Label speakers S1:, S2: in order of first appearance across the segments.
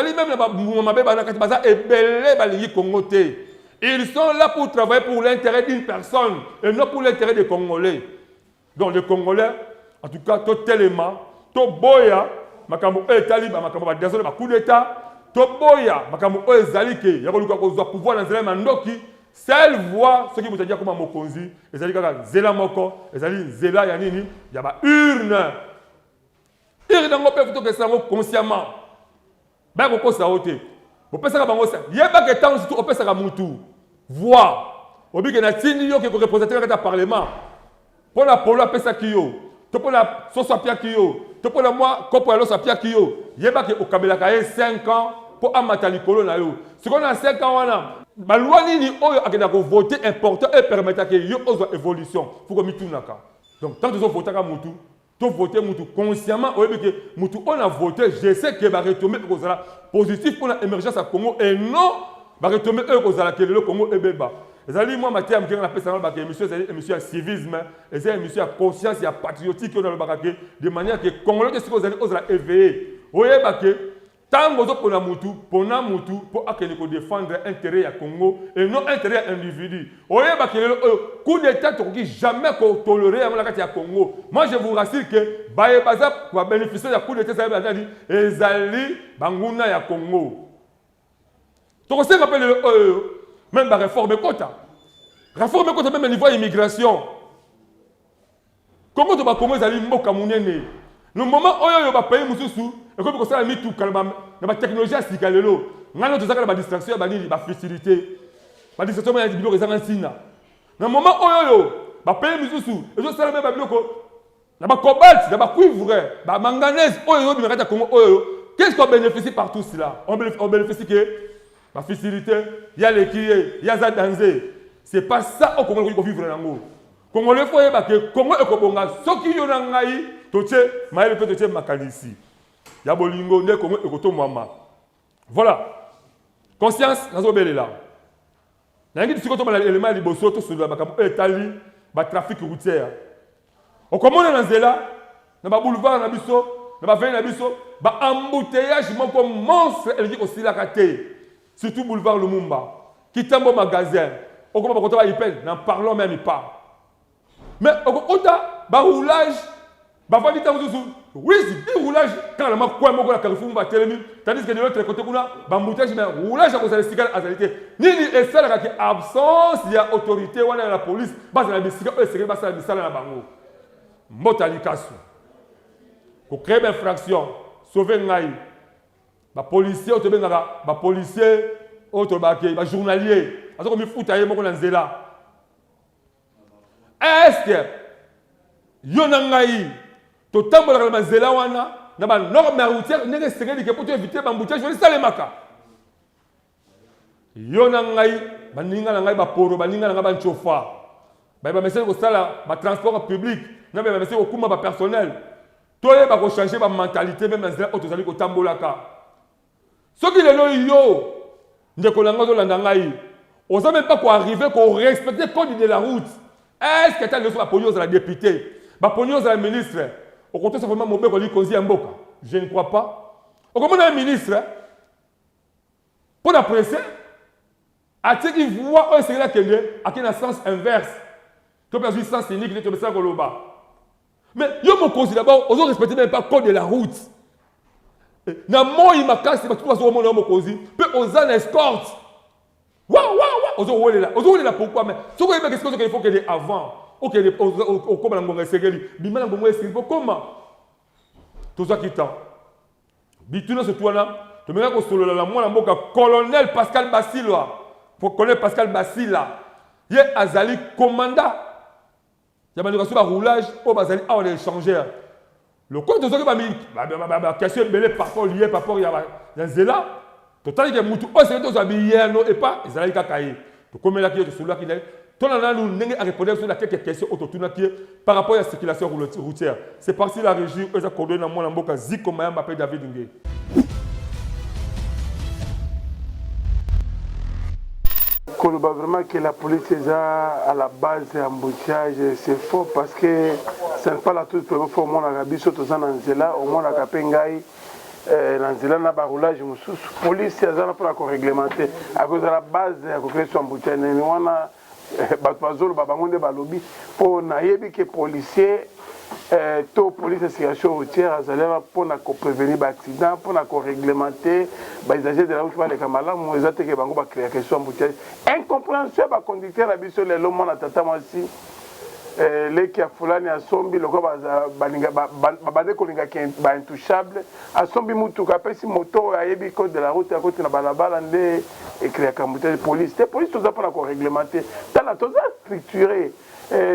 S1: même ils sont là pour travailler pour l'intérêt d'une personne et non pour l'intérêt des Congolais. Donc les Congolais, en tout cas, tout tellement, tout boya, makambo taliba, makambo désolé, ma coup d'état, tout boya, makambo zalike, y'a pouvoir dans les mandoki, seule voix, ce qui vous dit comme Mokonzi, les alliés zela moko, les alliés zela yanini, il y a urne. Urne dans mon père, plutôt que ça consciemment. Ben, vous pouvez sauter. Vous pouvez savoir il y a pas que temps, surtout, on peut savoir moutou. Voix. Au but que na tini yo qui représente le Parlement. Pour la polo, on peut ça kiyo. Pour la sauce à piakio. Pour la moi, comme pour la sauce à piakio. Il y a pas que au Kabila kaye 5 ans pour amata likolo na yo. Ce qu'on a 5 ans, on a. La loi ni oyo a voté important et permettre que yo ose évolution. Faut que mitou naka. Donc tant que vous votez à moutou. Tu voter Moutou consciemment, Moutou on a voté, je sais que va retomber positif pour l'émergence à Congo et non va retomber le Congo et Beba. Les moi Mathieu on appelle ça monsieur à civisme, et c'est monsieur à conscience et à patriotique dans le baraké de manière que Congolais que vous allez éveiller. Vous voyez tant que pour la Moutou, pour défendre l'intérêt à Congo et non intérêt à l'individu. Vous voyez le coup d'État qui jamais toléré à la Congo. Moi je vous rassure que Bayebaza va bénéficier du coup d'État et Zali Banguna ya Congo. Donc on rappelle même la réforme quota. Réforme quota même au niveau immigration. Congo de Congo Zali Mboka Mounene. Le moment où il va payer Moussou, et comme ça, il y a tout la technologie à Sikalelo. Il y a des distractions, des facilités. La distraction, il y a des bureaux qui sont en Sina. Le moment où il va payer Moussou, et je sais même pas il y a des cobalt, il y a des cuivre, il y a des manganèse, qu'est-ce qu'on bénéficie par tout cela? On bénéficie que la facilité, il y a les quilles, il y a les danger. Ce n'est pas ça au Congo qu'on vivre dans le monde. Congolais, il faut que Congo et Kobonga, ceux qui ont un toche, maïle peut toche makalisi. Ya bolingo ne Congo et Koto Mama. Voilà. Conscience, nazo belle là. Nangi tu koto mala élément liboso to sur la bakabo etali, ba trafic routier. On commence dans zela, na ba boulevard na biso, na ba veille na biso, ba embouteillage moko monstre eliki aussi la raté. Surtout boulevard Lumumba, qui tambo magasin. On commence ba koto ba ipel, n'en parlons même pas. Mais ota ba roulage, ba va dire oui, c'est roulage quand la marque quoi la Carrefour va tellement tandis que de l'autre côté on a bamboutage mais roulage à cause de la cigale azalité. Ni et ça la absence il y a autorité ou la police base la bicycle et c'est base la bicycle na bango. Motali kasu. Pour créer une infraction, sauver ngai. Ba policier au tebengaka, ba policier au tobake, ba journalier. Azo comme foutaye moko na nzela. Est-ce que yonangai to tambola la nzela wana na ba norme routière ndenge sengeli ke pour éviter bambouteage je sale maka yonangai baninga na ngai ba poro baninga na ngai ba nchofa ba message ko sala ba transport public na ba message ko kuma ba personnel to ba ko changer ba mentalité même nzela auto zali ko tambola ka soki lelo yo ndeko na ngazo landa ngai osa même pas ko arriver ko respecter le code de la route. Est-ce que tu as le pognon de la députée, le pognon de la ministre, au contraire, c'est vraiment mon père qui dit Mboka. Je ne crois pas. Au contraire, un ministre, pour la presse, a-t-il qu'il voit un secrétaire qui est dans le sens inverse, comme dans le sens unique, il est dans le bas. Mais il y a mon conseil d'abord, on ne respecte même pas le code de la route. Na moi, il m'a cassé, parce que tout le monde a mon conseil, puis on a escorte. Waouh, on là pourquoi mais ce qu'il faut qu'il avant OK au comme la ngonga segeli bimana ngonga segeli comment tout ça qui temps bituna ce toi là tu me ko solo la moi la mboka colonel Pascal Basila pour colonel Pascal Basila il azali commandant il y a une roulage au bazali a l'échangeur le compte de ce que ba question belé par rapport lié par rapport il y a zela total que mutu o c'est to habillé non et pas ezali kakaye to comme là qui est sur là qui est ton là nous n'engue à répondre sur la quelques questions autotuna qui par rapport à la circulation routière c'est parti la régie eza coordonné na mona mboka ziko mayamba pe David Ngé
S2: Koloba vraiment que la police est à la base de l'embouteillage, c'est faux parce que ce n'est pas la toute première fois au monde à Rabiso, au monde à Kapengai, na nzela na baroulage mosusu police aza na mpona koréglemente akozala base ya kokréer so embouteillage nini wana bato bazoloba bango nde balobi mpo nayebi ke policier to police ya circulation routière azalaka mpona koprévenir baaccident mpona koréglemente baisager de la route baleka malamu eza teke bango bakréaka so embouteillage incompréhension ya baconducteur na biso lelo mwana tata mwasi leki ya fulani asombi loko babande kolingaki baintouchable asombi mutuka apesi moto ayebi code de la route akoti na balabala nde ekreaka embouteillage police te police toza mpona koréglemente tala toza structuré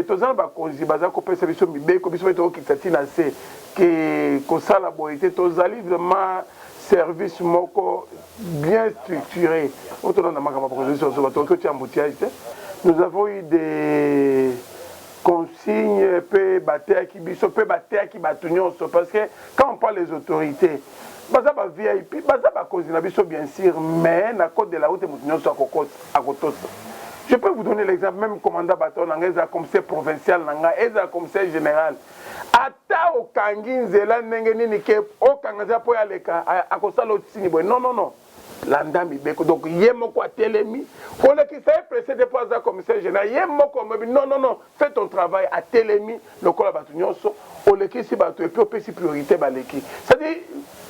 S2: toza na bakonzi baza kopesa biso mibeko biso mpe tokokitisa ntina se ke kosala boye te tozali vraiment service moko bien structuré oyo tolanda makambo bakonzi biso bato okotia embouteillage te nous avons eu des consigne peut battre qui biso peut battre qui batunyo parce que quand on parle des autorités baza ba VIP baza ba cause na biso bien sûr mais na code de la route mutunyo so à kotos je peux vous donner l'exemple même commandant bateau nanga eza commissaire provincial nanga eza commissaire général ata okangi nzela ndenge nini ke okanga za po ya leka akosala otini boy non non non landa mibeko donc ye moko atelemi kolekisa ye précédé po aza commissaire général ye moko mobi non non non fais ton travail atelemi lokola bato nyonso olekisi bato epi opesi priorité baleki c'est-à-dire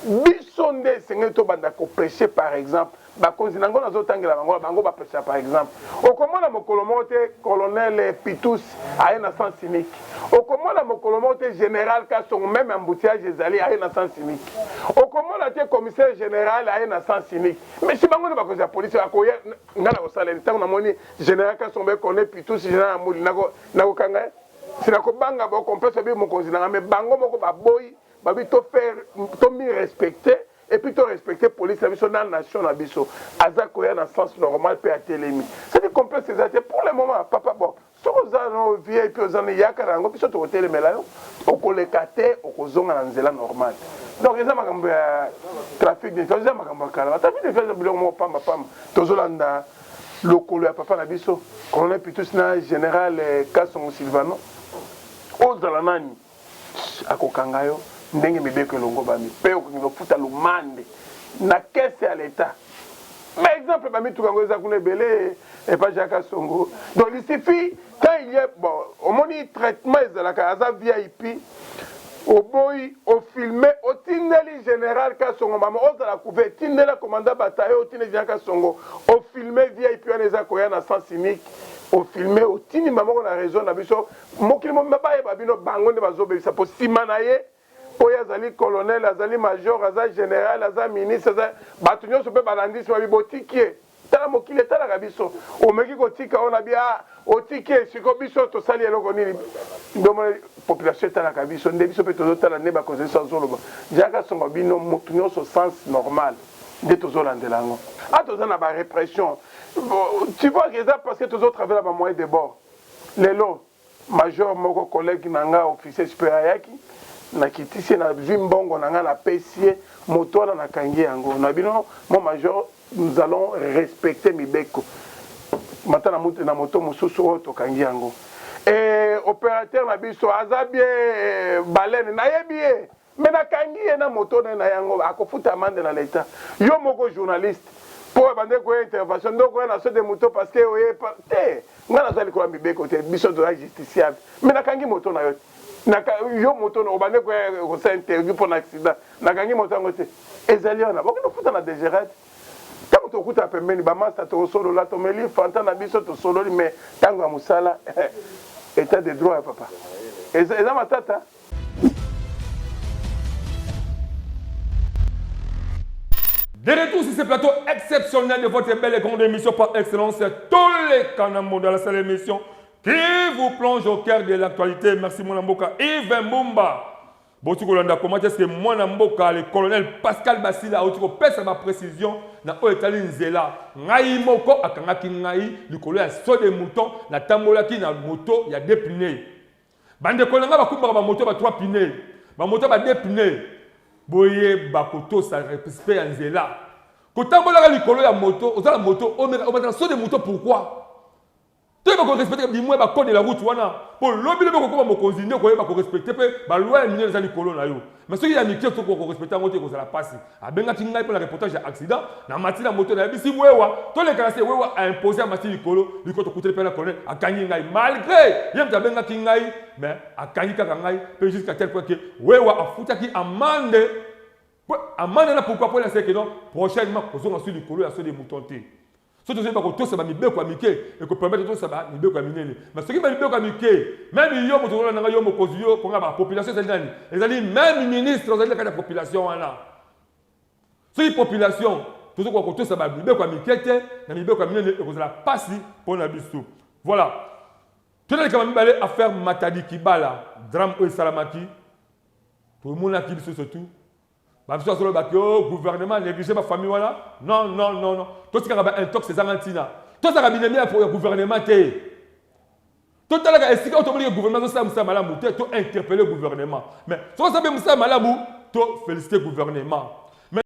S2: biso nde esengeli tobanda kopêche par exemple bakonzi nango nazotangela bango bapêcha par exemple okomona mokolo moko te colonel Pitous aye na sens unique okomona mokolo moko te général Kasongo même embouteillage ezali aye na sens unique okomona te commissaire général aye na sens unique mais si bango nde bakonzi ya police akoya nga na kosaleli ntango namoni général Kasongo ekone Pitous général amuli nakokanga sinakobanga bokompesa bi mokonzi nanga mais bango moko baboyi babi to faire to mi respecter et puis to respecter police la biso dans la nation na biso aza koya na sens normal pe atelemi c'est des complexes exact pour le moment papa bon soza no vie et puis ozana yaka rango biso to telemela yo okoleka te okozonga na nzela normal donc eza makambo ya trafic de eza makambo kala trafic de fait biloko mo pamba tozolanda lokolo ya papa na biso colonel Pitous na général Kasongo Silvano ozala nani akokanga yo ndenge mibeko elongo bami pe okofuta lumande na kese ya l'état mais exemple bamituka ngo eza kuna ebele et pas Jacques Songo donc il suffit quand il y a bon au moni traitement ezalaka aza VIP au boy au filmé au tineli général Kasongo mama ozala couvert tinela commandant bataillon au tineli Jacques Songo au filmé VIP on eza koya na sens unique au filmé au tini mama on a raison na biso mokili mo mabaye babino bango nde bazobebisa po simana ye oyo azali colonel azali major azali général azali ministre azali bato nyonso mpe balandisi babi botiki ye tala mokili etalaka biso omeki kotika oyo na bi otiki ye siko biso tosali eloko nini domona population etalaka biso nde biso mpe tozotala nde bakonzi biso azoloba Jacques Songo bino motu nyonso sens normal nde tozolandela yango toza na barépression tu vois que eza parce que tozotravela bamoyen de bord lelo major moko collègue nanga officier supérieur ayaki nakitisi na zwi mbongo nanga na pesi moto wana nakangi yango na bino mon major nous allons respecter mibeko mata na moto mosusu oyo tokangi yango opérateur na biso aza bien balene nayebi ye me nakangi ye na moto na yango akofuta amande na l'état yo moko journaliste po ebande koya intervention ndo koya na so de moto parce que oye te nga nazali koya mibeko te biso toza justiciable me nakangi moto na yo yo moto obande kosa interview pour l'accident nakangi moto yango te ezali wana bokino futa na DGRAD ntango tokuta pembeni bamasta tosolola tomeli fanta na biso tosololi mais ntango ya mosala état de droit ya papa eza matata.
S1: De retour sur ce plateau exceptionnel de votre belle et grande émission par excellence, tous les canaux dans la salle d'émission qui vous plonge au cœur de l'actualité. Merci mon amboka Yves Mbumba. Bon, tu connais comment est-ce que mon amboka, le colonel Pascal Basila, a fait ma précision na Oetali Nzela. Ngai moko akangaki ngai, le colonel a sauté des moutons, na tambola qui na moto, il y a deux pneus. Bande kolanga ba kumba ba moto ba trois pneus. Ba moto ba deux pneus. Boye bakoto ça respect en Nzela. Quand tambola likolo ya moto, oza la moto, on met sauté des moutons pourquoi? Tu vas respecter le code de la route. Pour l'objet de me consigner, tu vas respecter la loi et les colons. Mais ceux qui ont mis qui sont respecter la passe. A bien pour le reportage d'accident, dans la matière de moto, si vous tous les cas, vous a imposé à matière de colo, du côté de la colonne, à Kanyi, malgré, il y a bien Kingai, mais à Kanyi Kangai, jusqu'à tel point que vous a foutu qui amende. Amende pourquoi pour la sécurité prochainement, vous avez ensuite du colo et ceux des moutons. Si tu sais pas que tout ça va mieux quoi miquer et que permettre tout ça va mieux quoi miner. Mais ce qui va mieux quoi miquer, même il y a beaucoup de gens qui ont posé pour la population c'est là. Les alliés même ministre ils ont la population là. Si la population tout ça que tout ça va mieux quoi miquer, na mieux quoi miner et que ça passe pour la biso. Voilà. Tu as quand même aller à faire Matadi Kibala, drame au Salamaki. Tout le monde a qui surtout. Le gouvernement négligé ma famille voilà. Non. Tout ce qui a un tox c'est Zarantina. Tout ça a bien pour le gouvernement tout à l'heure est-ce que le gouvernement ça malamou tu interpeller le gouvernement. Mais si ça bien ça malamou tu féliciter le gouvernement.